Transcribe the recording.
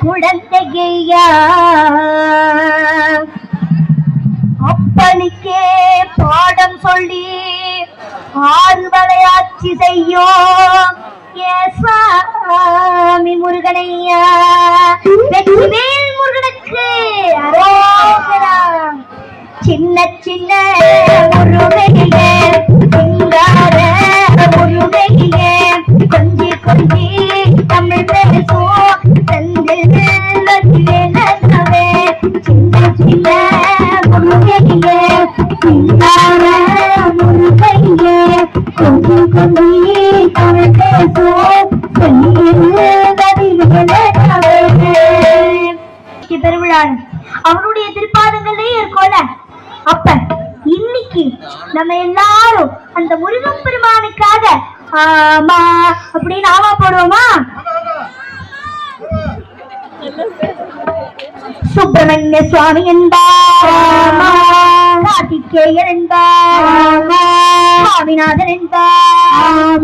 குழந்தையா அப்பனுக்கே பாடம் சொல்லி ஆறுதலையாட்சி செய்யும் சுவாமி முருகனையா வெற்றிவேல் முருகனுக்கு அரோகரா. சின்ன சின்ன முருகையே சிங்கார முருகையே கொஞ்சி கொஞ்சி தமிழ் பேசுவோம் நவே. சின்ன சின்ன முருகையே சிங்கார முருகையே கொஞ்சி கொஞ்சி தமிழ் பேசுவோம் பெருவிழா அவனுடைய திருப்பாதங்களே இருக்கோல. அப்ப இன்னைக்கு நம்ம எல்லாரும் அந்த முருகன் பெருமானுக்காக ஆமா அப்படின்னு ஆமா போடுவோமா? சுப்பிரமணிய சுவாமி என்பார், கார்த்திகேயர் என்பார், சுவாமிநாதன் என்பார்,